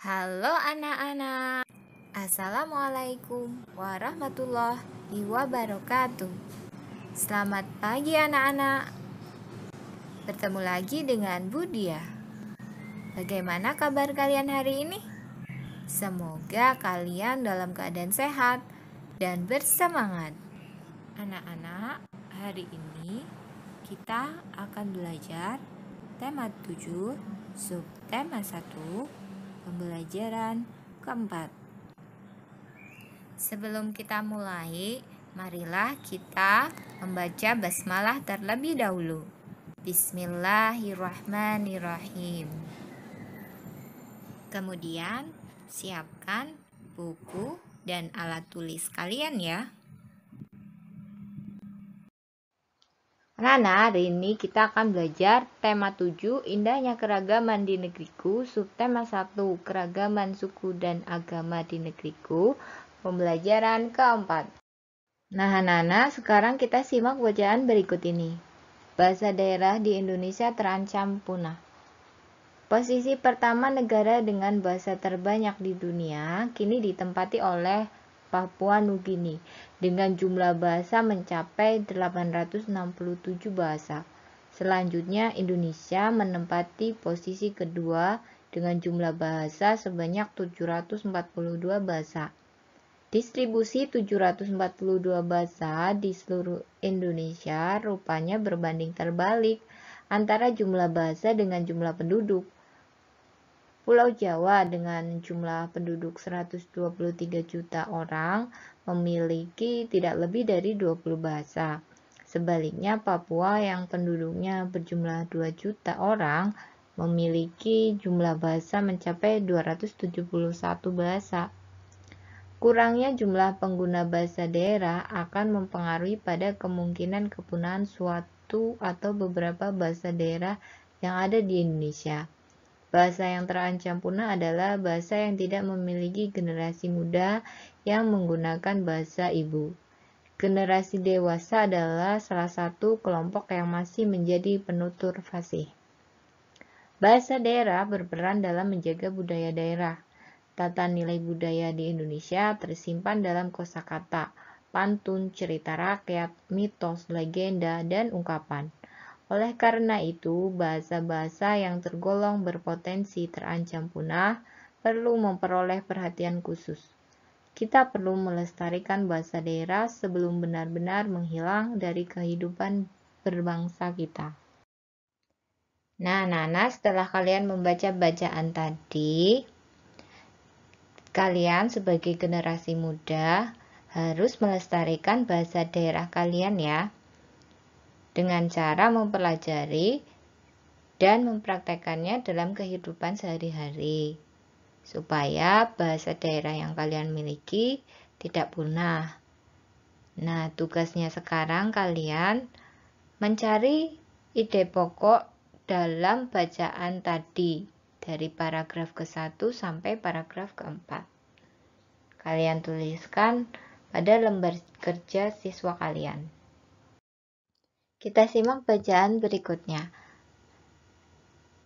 Halo anak-anak, Assalamualaikum warahmatullahi wabarakatuh. Selamat pagi anak-anak. Bertemu lagi dengan Budia. Bagaimana kabar kalian hari ini? Semoga kalian dalam keadaan sehat dan bersemangat. Anak-anak, hari ini kita akan belajar tema 7, subtema 1, pembelajaran keempat. Sebelum kita mulai, marilah kita membaca basmalah terlebih dahulu. Bismillahirrahmanirrahim. Kemudian, siapkan buku dan alat tulis kalian ya. Anak-anak, hari ini kita akan belajar tema 7, indahnya keragaman di negeriku, subtema 1, keragaman suku dan agama di negeriku, pembelajaran keempat. Nah, anak-anak, sekarang kita simak bacaan berikut ini. Bahasa daerah di Indonesia terancam punah. Posisi pertama negara dengan bahasa terbanyak di dunia kini ditempati oleh Papua Nugini dengan jumlah bahasa mencapai 867 bahasa. Selanjutnya Indonesia menempati posisi kedua dengan jumlah bahasa sebanyak 742 bahasa. Distribusi 742 bahasa di seluruh Indonesia rupanya berbanding terbalik antara jumlah bahasa dengan jumlah penduduk. Pulau Jawa dengan jumlah penduduk 123 juta orang memiliki tidak lebih dari 20 bahasa. Sebaliknya Papua yang penduduknya berjumlah 2 juta orang memiliki jumlah bahasa mencapai 271 bahasa. Kurangnya jumlah pengguna bahasa daerah akan mempengaruhi pada kemungkinan kepunahan suatu atau beberapa bahasa daerah yang ada di Indonesia. Bahasa yang terancam punah adalah bahasa yang tidak memiliki generasi muda yang menggunakan bahasa ibu. Generasi dewasa adalah salah satu kelompok yang masih menjadi penutur fasih. Bahasa daerah berperan dalam menjaga budaya daerah. Tata nilai budaya di Indonesia tersimpan dalam kosakata, pantun, cerita rakyat, mitos, legenda, dan ungkapan. Oleh karena itu, bahasa-bahasa yang tergolong berpotensi terancam punah perlu memperoleh perhatian khusus. Kita perlu melestarikan bahasa daerah sebelum benar-benar menghilang dari kehidupan berbangsa kita. Nah, setelah kalian membaca bacaan tadi, kalian sebagai generasi muda harus melestarikan bahasa daerah kalian ya, dengan cara mempelajari dan mempraktekannya dalam kehidupan sehari-hari, supaya bahasa daerah yang kalian miliki tidak punah. Nah, tugasnya sekarang kalian mencari ide pokok dalam bacaan tadi, dari paragraf ke-1 sampai paragraf ke-4. Kalian tuliskan pada lembar kerja siswa kalian. Kita simak bacaan berikutnya.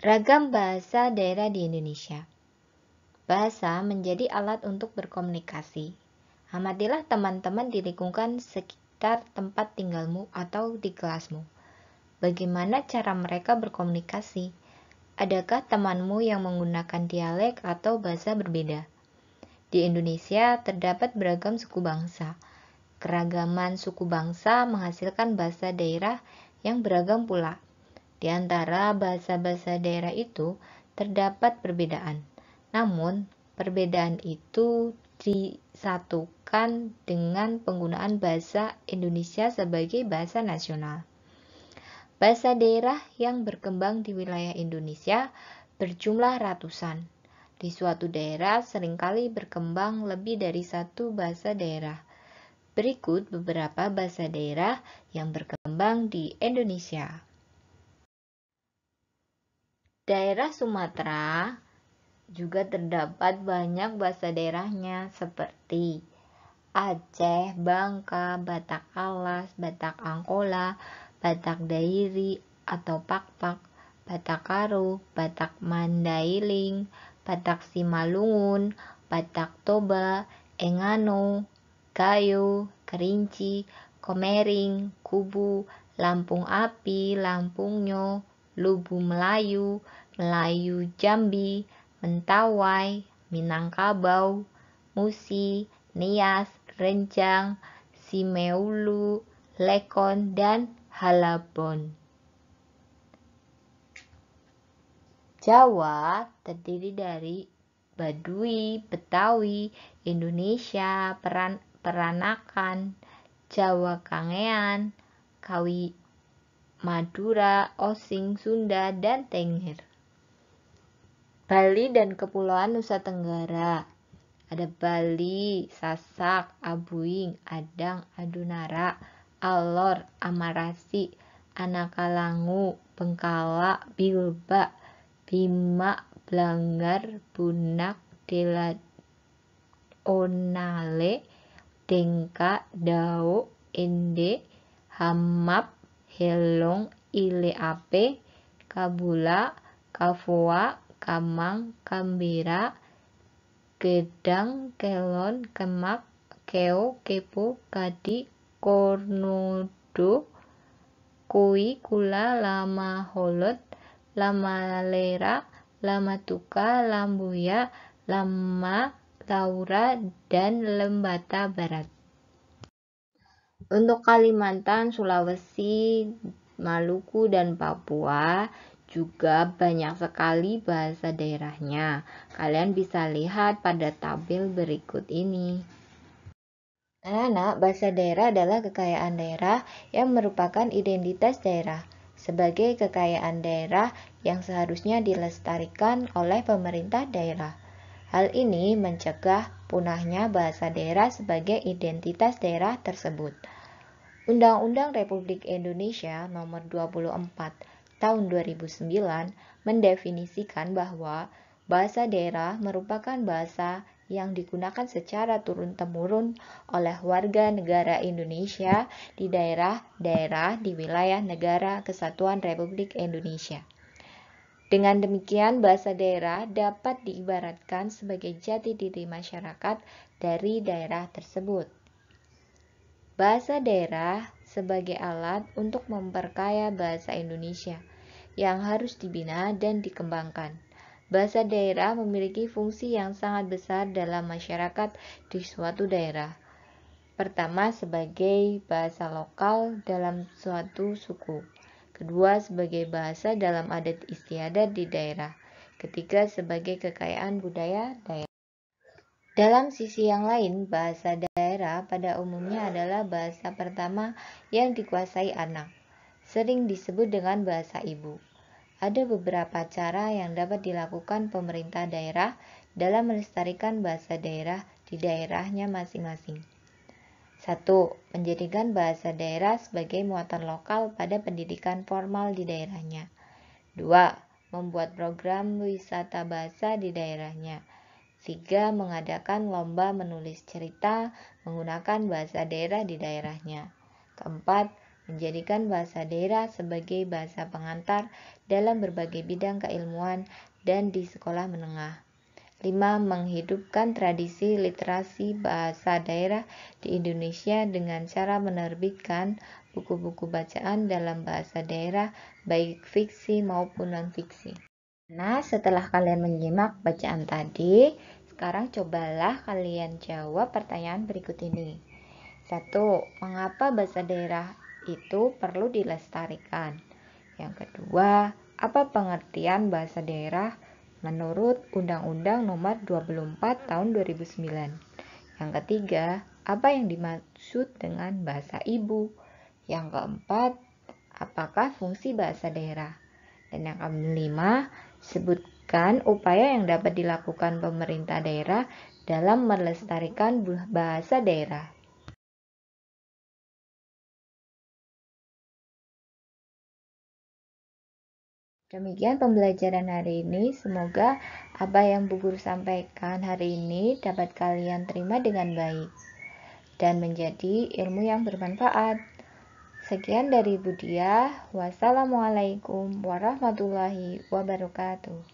Ragam bahasa daerah di Indonesia. Bahasa menjadi alat untuk berkomunikasi. Amatilah teman-teman di lingkungan sekitar tempat tinggalmu atau di kelasmu. Bagaimana cara mereka berkomunikasi? Adakah temanmu yang menggunakan dialek atau bahasa berbeda? Di Indonesia terdapat beragam suku bangsa. Keragaman suku bangsa menghasilkan bahasa daerah yang beragam pula. Di antara bahasa-bahasa daerah itu terdapat perbedaan. Namun, perbedaan itu disatukan dengan penggunaan bahasa Indonesia sebagai bahasa nasional. Bahasa daerah yang berkembang di wilayah Indonesia berjumlah ratusan. Di suatu daerah seringkali berkembang lebih dari satu bahasa daerah. Berikut beberapa bahasa daerah yang berkembang di Indonesia. Daerah Sumatera juga terdapat banyak bahasa daerahnya seperti Aceh, Bangka, Batak Alas, Batak Angkola, Batak Dairi atau Pakpak, Batak Karo, Batak Mandailing, Batak Simalungun, Batak Toba, Engano, Gayo, Kerinci, Komering, Kubu, Lampung Api, Lampungnyo, Lubu Melayu, Melayu Jambi, Mentawai, Minangkabau, Musi, Nias, Renjang, Simeulu, Lekon, dan Halabon. Jawa terdiri dari Baduy, Betawi, Indonesia, Peranakan, Jawa Kangean, Kawi, Madura, Osing, Sunda, dan Tengger. Bali dan Kepulauan Nusa Tenggara. Ada Bali, Sasak, Abuing, Adang, Adunara, Alor, Amarasi, Anakalangu, Bengkala, Bilba, Bima, Blanggar, Bunak, Dela, Onale, Dengka, Dao, Ende, Hamap, Helong, Ileape, Kabula, Kavoa, Kamang, Kambira, Gedang, Kelon, Kemak, Keo, Kepo, Kadi, Kornodo, Kui, Kula, Lama Holot, Lama Lera, Lama Tuka, Lambuya, Lama Laura, dan Lembata Barat. Untuk Kalimantan, Sulawesi, Maluku, dan Papua juga banyak sekali bahasa daerahnya. Kalian bisa lihat pada tabel berikut ini. Anak-anak, bahasa daerah adalah kekayaan daerah yang merupakan identitas daerah. Sebagai kekayaan daerah yang seharusnya dilestarikan oleh pemerintah daerah. Hal ini mencegah punahnya bahasa daerah sebagai identitas daerah tersebut. Undang-Undang Republik Indonesia Nomor 24 Tahun 2009 mendefinisikan bahwa bahasa daerah merupakan bahasa yang digunakan secara turun-temurun oleh warga negara Indonesia di daerah-daerah di wilayah Negara Kesatuan Republik Indonesia. Dengan demikian, bahasa daerah dapat diibaratkan sebagai jati diri masyarakat dari daerah tersebut. Bahasa daerah sebagai alat untuk memperkaya bahasa Indonesia yang harus dibina dan dikembangkan. Bahasa daerah memiliki fungsi yang sangat besar dalam masyarakat di suatu daerah. Pertama, sebagai bahasa lokal dalam suatu suku. Kedua, sebagai bahasa dalam adat istiadat di daerah. Ketiga, sebagai kekayaan budaya daerah. Dalam sisi yang lain, bahasa daerah pada umumnya adalah bahasa pertama yang dikuasai anak. Sering disebut dengan bahasa ibu. Ada beberapa cara yang dapat dilakukan pemerintah daerah dalam melestarikan bahasa daerah di daerahnya masing-masing. 1. Menjadikan bahasa daerah sebagai muatan lokal pada pendidikan formal di daerahnya. 2. Membuat program wisata bahasa di daerahnya. 3. Mengadakan lomba menulis cerita menggunakan bahasa daerah di daerahnya. 4. Menjadikan bahasa daerah sebagai bahasa pengantar dalam berbagai bidang keilmuan dan di sekolah menengah. 5. Menghidupkan tradisi literasi bahasa daerah di Indonesia dengan cara menerbitkan buku-buku bacaan dalam bahasa daerah baik fiksi maupun non-fiksi. Nah, setelah kalian menyimak bacaan tadi, sekarang cobalah kalian jawab pertanyaan berikut ini. 1. Mengapa bahasa daerah itu perlu dilestarikan? Yang kedua, apa pengertian bahasa daerah menurut Undang-Undang Nomor 24 Tahun 2009? Yang ketiga, apa yang dimaksud dengan bahasa ibu? Yang keempat, apakah fungsi bahasa daerah? Dan yang kelima, sebutkan upaya yang dapat dilakukan pemerintah daerah dalam melestarikan bahasa daerah. Demikian pembelajaran hari ini. Semoga apa yang Bu Guru sampaikan hari ini dapat kalian terima dengan baik dan menjadi ilmu yang bermanfaat. Sekian dari Bu Diah. Wassalamualaikum warahmatullahi wabarakatuh.